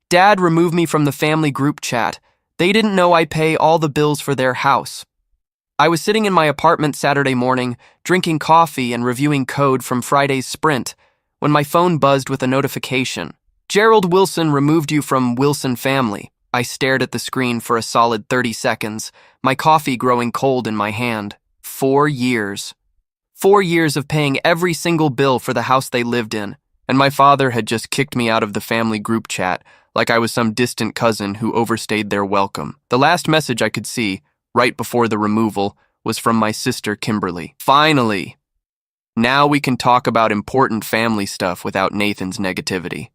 Dad removed me from the family group chat. They didn't know I pay all the bills for their house. I was sitting in my apartment Saturday morning, drinking coffee and reviewing code from Friday's sprint, when my phone buzzed with a notification. Gerald Wilson removed you from Wilson family. I stared at the screen for a solid 30 seconds, my coffee growing cold in my hand. 4 years. 4 years of paying every single bill for the house they lived in, and my father had just kicked me out of the family group chat like I was some distant cousin who overstayed their welcome. The last message I could see, right before the removal, was from my sister Kimberly. Finally! Now we can talk about important family stuff without Nathan's negativity.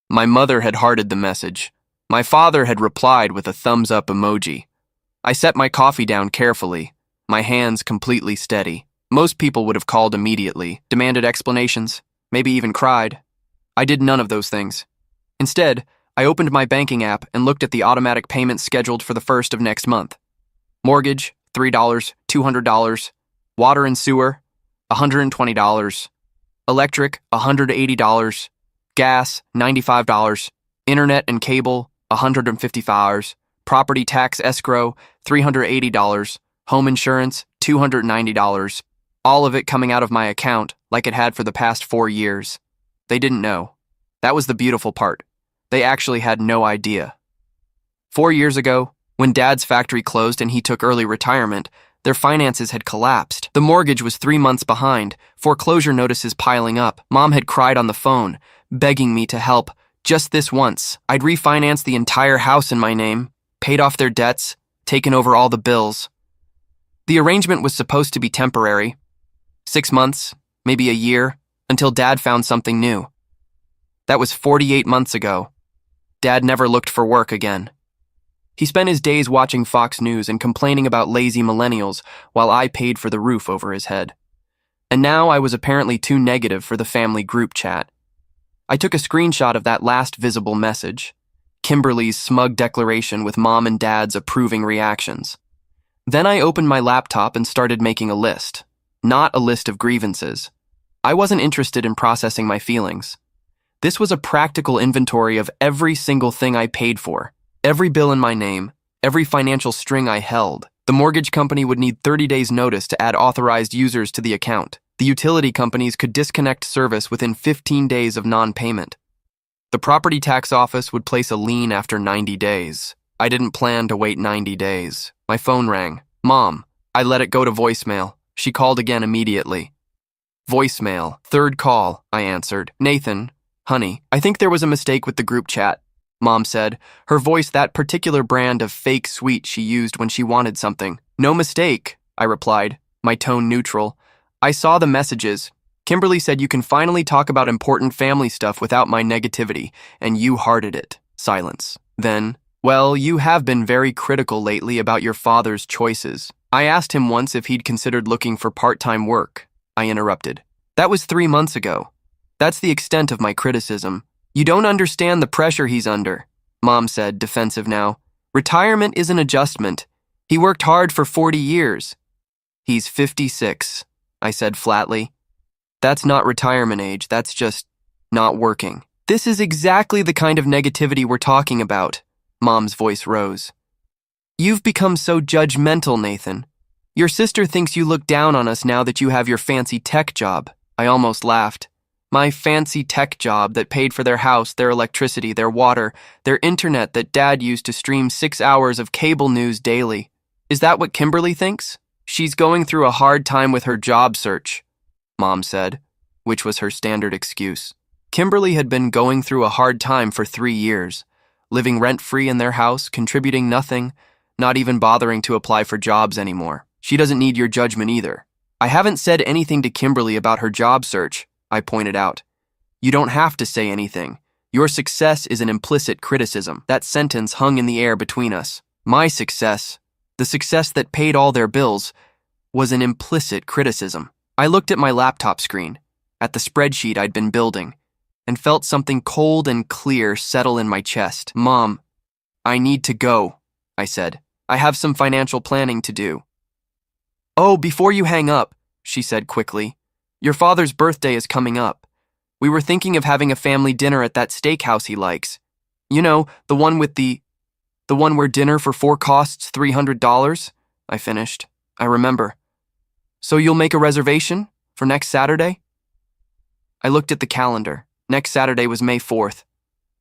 My mother had hearted the message. My father had replied with a thumbs-up emoji. I set my coffee down carefully, my hands completely steady. Most people would have called immediately, demanded explanations, maybe even cried. I did none of those things. Instead, I opened my banking app and looked at the automatic payments scheduled for the 1st of next month. Mortgage, $3, $200. Water and sewer, $120. Electric, $180. Gas, $95. Internet and cable, $150. Property tax escrow, $380. Home insurance, $290. All of it coming out of my account like it had for the past 4 years. They didn't know. That was the beautiful part. They actually had no idea. 4 years ago, when Dad's factory closed and he took early retirement, their finances had collapsed. The mortgage was 3 months behind, foreclosure notices piling up. Mom had cried on the phone, begging me to help. Just this once, I'd refinanced the entire house in my name, paid off their debts, taken over all the bills. The arrangement was supposed to be temporary. 6 months, maybe a year, until Dad found something new. That was 48 months ago. Dad never looked for work again. He spent his days watching Fox News and complaining about lazy millennials while I paid for the roof over his head. And now I was apparently too negative for the family group chat. I took a screenshot of that last visible message, Kimberly's smug declaration with Mom and Dad's approving reactions. Then I opened my laptop and started making a list. Not a list of grievances. I wasn't interested in processing my feelings. This was a practical inventory of every single thing I paid for, every bill in my name, every financial string I held. The mortgage company would need 30 days' notice to add authorized users to the account. The utility companies could disconnect service within 15 days of non-payment. The property tax office would place a lien after 90 days. I didn't plan to wait 90 days. My phone rang. Mom. I let it go to voicemail. She called again immediately. Voicemail. Third call, I answered. Nathan, honey, I think there was a mistake with the group chat, Mom said, her voice that particular brand of fake sweet she used when she wanted something. No mistake, I replied, my tone neutral. I saw the messages. Kimberly said you can finally talk about important family stuff without my negativity, and you hearted it. Silence. Then, well, you have been very critical lately about your father's choices. I asked him once if he'd considered looking for part-time work. I interrupted. That was 3 months ago. That's the extent of my criticism. You don't understand the pressure he's under, Mom said, defensive now. Retirement is an adjustment. He worked hard for 40 years. He's 56, I said flatly. That's not retirement age, that's just not working. This is exactly the kind of negativity we're talking about, Mom's voice rose. You've become so judgmental, Nathan. Your sister thinks you look down on us now that you have your fancy tech job. I almost laughed. My fancy tech job that paid for their house, their electricity, their water, their internet that Dad used to stream 6 hours of cable news daily. Is that what Kimberly thinks? She's going through a hard time with her job search, Mom said, which was her standard excuse. Kimberly had been going through a hard time for 3 years, living rent-free in their house, contributing nothing, not even bothering to apply for jobs anymore. She doesn't need your judgment either. I haven't said anything to Kimberly about her job search, I pointed out. You don't have to say anything. Your success is an implicit criticism. That sentence hung in the air between us. My success, the success that paid all their bills, was an implicit criticism. I looked at my laptop screen, at the spreadsheet I'd been building, and felt something cold and clear settle in my chest. Mom, I need to go, I said. I have some financial planning to do. Oh, before you hang up, she said quickly. Your father's birthday is coming up. We were thinking of having a family dinner at that steakhouse he likes. You know, the one where dinner for four costs $300? I finished. I remember. So you'll make a reservation for next Saturday? I looked at the calendar. Next Saturday was May 4th,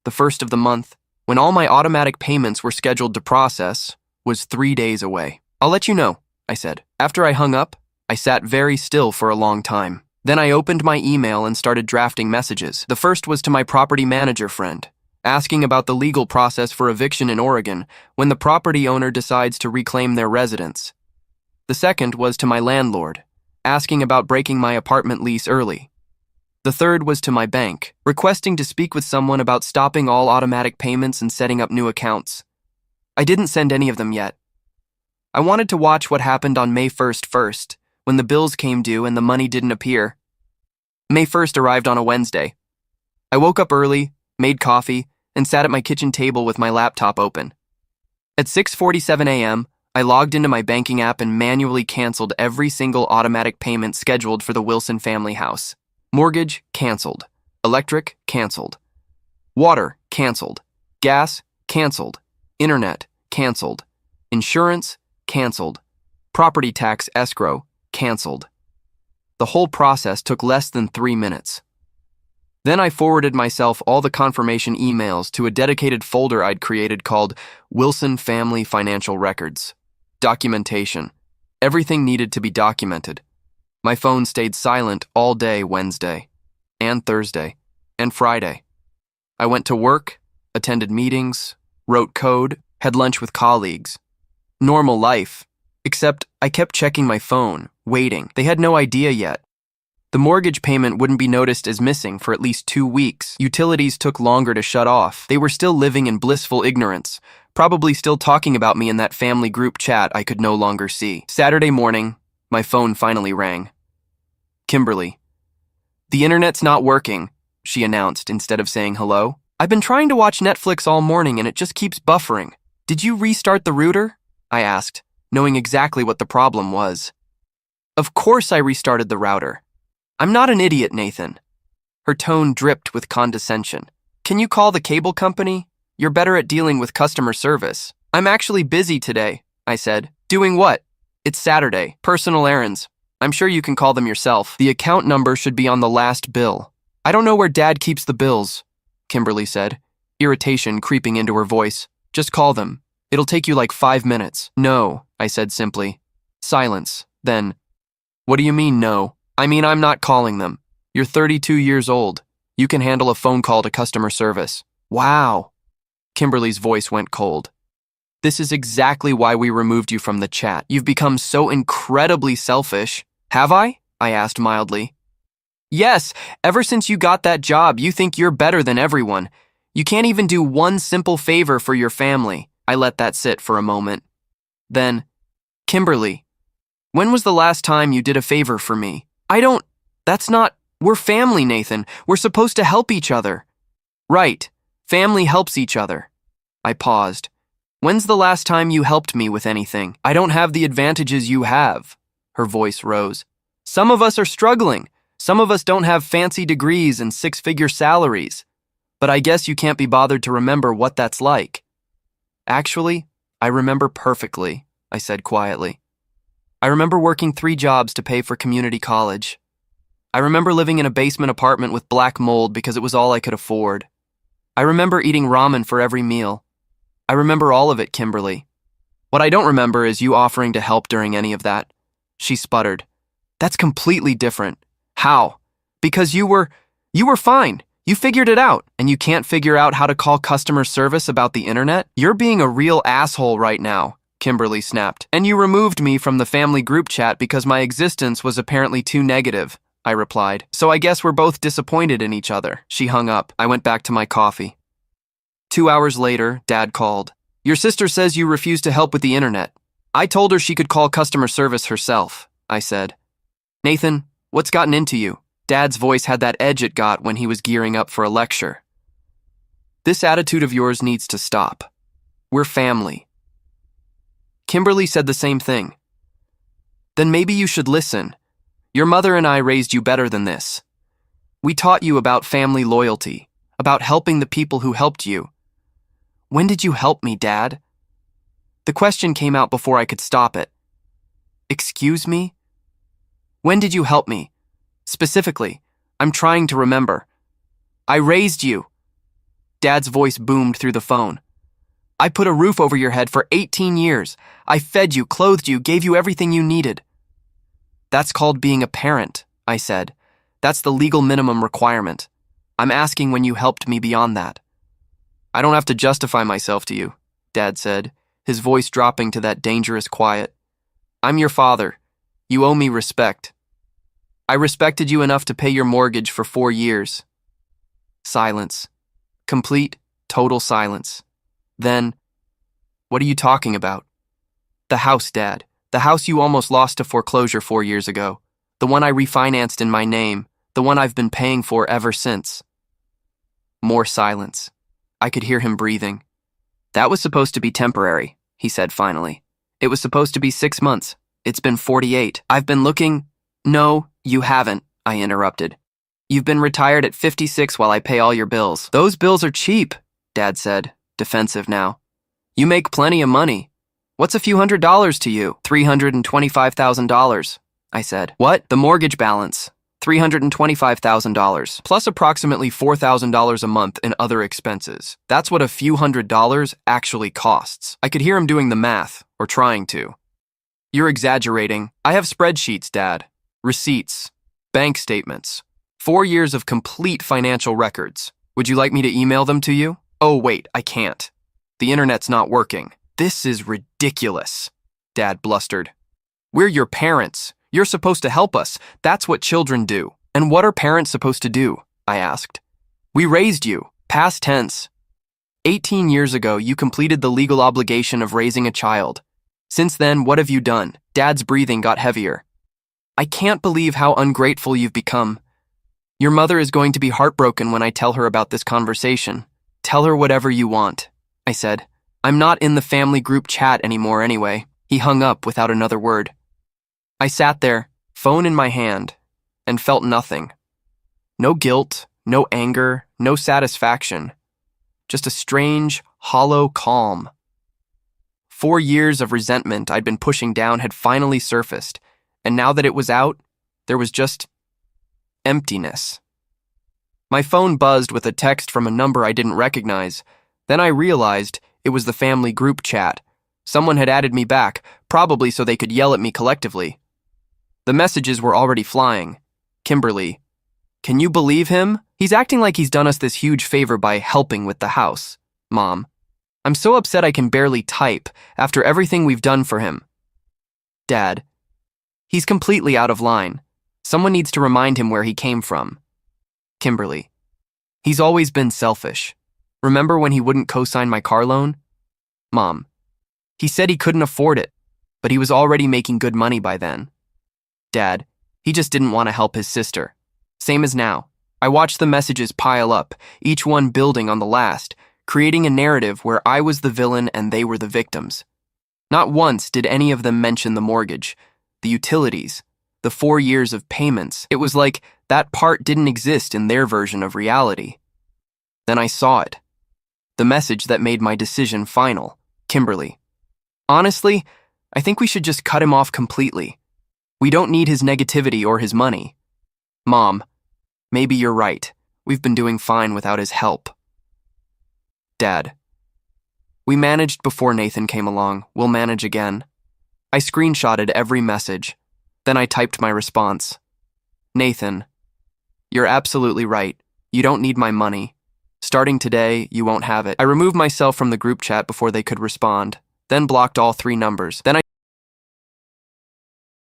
the first of the month, when all my automatic payments were scheduled to process, was 3 days away. I'll let you know, I said. After I hung up, I sat very still for a long time. Then I opened my email and started drafting messages. The first was to my property manager friend, asking about the legal process for eviction in Oregon when the property owner decides to reclaim their residence. The second was to my landlord, asking about breaking my apartment lease early. The third was to my bank, requesting to speak with someone about stopping all automatic payments and setting up new accounts. I didn't send any of them yet. I wanted to watch what happened on May 1st first, when the bills came due and the money didn't appear. May 1st arrived on a Wednesday. I woke up early, made coffee, and sat at my kitchen table with my laptop open. At 6:47 a.m., I logged into my banking app and manually canceled every single automatic payment scheduled for the Wilson family house. Mortgage, canceled. Electric, canceled. Water, canceled. Gas, canceled. Internet, canceled. Insurance, canceled. Property tax escrow, canceled. The whole process took less than 3 minutes. Then I forwarded myself all the confirmation emails to a dedicated folder I'd created called Wilson Family Financial Records. Documentation. Everything needed to be documented. My phone stayed silent all day Wednesday, and Thursday, and Friday. I went to work, attended meetings, wrote code, had lunch with colleagues. Normal life, except I kept checking my phone, waiting. They had no idea yet. The mortgage payment wouldn't be noticed as missing for at least 2 weeks. Utilities took longer to shut off. They were still living in blissful ignorance, probably still talking about me in that family group chat I could no longer see. Saturday morning, my phone finally rang. Kimberly. "The internet's not working," she announced instead of saying hello. "I've been trying to watch Netflix all morning and it just keeps buffering. Did you restart the router?" I asked, knowing exactly what the problem was. Of course I restarted the router. I'm not an idiot, Nathan. Her tone dripped with condescension. "Can you call the cable company? You're better at dealing with customer service." "I'm actually busy today," I said. "Doing what?" "It's Saturday. Personal errands. I'm sure you can call them yourself. The account number should be on the last bill." "I don't know where Dad keeps the bills," Kimberly said, irritation creeping into her voice. "Just call them. It'll take you like 5 minutes." "No," I said simply. Silence. Then, "What do you mean, no?" "I mean, I'm not calling them. You're 32 years old. You can handle a phone call to customer service." "Wow." Kimberly's voice went cold. "This is exactly why we removed you from the chat. You've become so incredibly selfish." "Have I?" I asked mildly. "Yes, ever since you got that job, you think you're better than everyone. You can't even do one simple favor for your family." I let that sit for a moment. Then, "Kimberly, when was the last time you did a favor for me?" We're family, Nathan. We're supposed to help each other." "Right, family helps each other." I paused. "When's the last time you helped me with anything?" "I don't have the advantages you have." Her voice rose. "Some of us are struggling. Some of us don't have fancy degrees and 6-figure salaries. But I guess you can't be bothered to remember what that's like." "Actually, I remember perfectly," I said quietly. "I remember working 3 jobs to pay for community college. I remember living in a basement apartment with black mold because it was all I could afford. I remember eating ramen for every meal. I remember all of it, Kimberly. What I don't remember is you offering to help during any of that." She sputtered. "That's completely different." "How?" "Because you were fine. You figured it out, and you can't figure out how to call customer service about the internet? You're being a real asshole right now," Kimberly snapped. "And you removed me from the family group chat because my existence was apparently too negative," I replied. "So I guess we're both disappointed in each other." She hung up. I went back to my coffee. 2 hours later, Dad called. "Your sister says you refuse to help with the internet." "I told her she could call customer service herself," I said. "Nathan, what's gotten into you?" Dad's voice had that edge it got when he was gearing up for a lecture. "This attitude of yours needs to stop. We're family." Kimberly said the same thing. "Then maybe you should listen. Your mother and I raised you better than this. We taught you about family loyalty, about helping the people who helped you. When did you help me, Dad? The question came out before I could stop it. Excuse me? When did you help me? Specifically, I'm trying to remember. I raised you. Dad's voice boomed through the phone. I put a roof over your head for 18 years. I fed you, clothed you, gave you everything you needed. That's called being a parent, I said. That's the legal minimum requirement. I'm asking when you helped me beyond that. I don't have to justify myself to you, Dad said, his voice dropping to that dangerous quiet. I'm your father. You owe me respect. I respected you enough to pay your mortgage for 4 years. Silence. Complete, total silence. Then, what are you talking about? The house, Dad. The house you almost lost to foreclosure 4 years ago. The one I refinanced in my name. The one I've been paying for ever since. More silence. I could hear him breathing. That was supposed to be temporary, he said finally. It was supposed to be 6 months. It's been 48. I've been looking... No, you haven't, I interrupted. You've been retired at 56 while I pay all your bills. Those bills are cheap, Dad said, defensive now. You make plenty of money. What's a few $100s to you? $325,000, I said. What? The mortgage balance. $325,000, plus approximately $4,000 a month in other expenses. That's what a few $100s actually costs. I could hear him doing the math, or trying to. You're exaggerating. I have spreadsheets, Dad. Receipts. Bank statements. 4 years of complete financial records. Would you like me to email them to you? Oh, wait, I can't. The internet's not working. This is ridiculous, Dad blustered. We're your parents. You're supposed to help us. That's what children do. And what are parents supposed to do? I asked. We raised you. Past tense. 18 years ago, you completed the legal obligation of raising a child. Since then, what have you done? Dad's breathing got heavier. I can't believe how ungrateful you've become. Your mother is going to be heartbroken when I tell her about this conversation. Tell her whatever you want, I said. I'm not in the family group chat anymore anyway. He hung up without another word. I sat there, phone in my hand, and felt nothing. No guilt, no anger, no satisfaction. Just a strange, hollow calm. 4 years of resentment I'd been pushing down had finally surfaced, and now that it was out, there was just emptiness. My phone buzzed with a text from a number I didn't recognize. Then I realized it was the family group chat. Someone had added me back, probably so they could yell at me collectively. The messages were already flying. Kimberly. Can you believe him? He's acting like he's done us this huge favor by helping with the house. Mom. I'm so upset I can barely type after everything we've done for him. Dad. He's completely out of line. Someone needs to remind him where he came from. Kimberly. He's always been selfish. Remember when he wouldn't co-sign my car loan? Mom. He said he couldn't afford it, but he was already making good money by then. Dad. He just didn't want to help his sister. Same as now. I watched the messages pile up, each one building on the last, creating a narrative where I was the villain and they were the victims. Not once did any of them mention the mortgage, the utilities, the 4 years of payments. It was like that part didn't exist in their version of reality. Then I saw it. The message that made my decision final. Kimberly. Honestly, I think we should just cut him off completely. We don't need his negativity or his money. Mom, maybe you're right. We've been doing fine without his help. Dad. We managed before Nathan came along. We'll manage again. I screenshotted every message. Then I typed my response. Nathan, you're absolutely right. You don't need my money. Starting today, you won't have it. I removed myself from the group chat before they could respond, then blocked all 3 numbers. Then I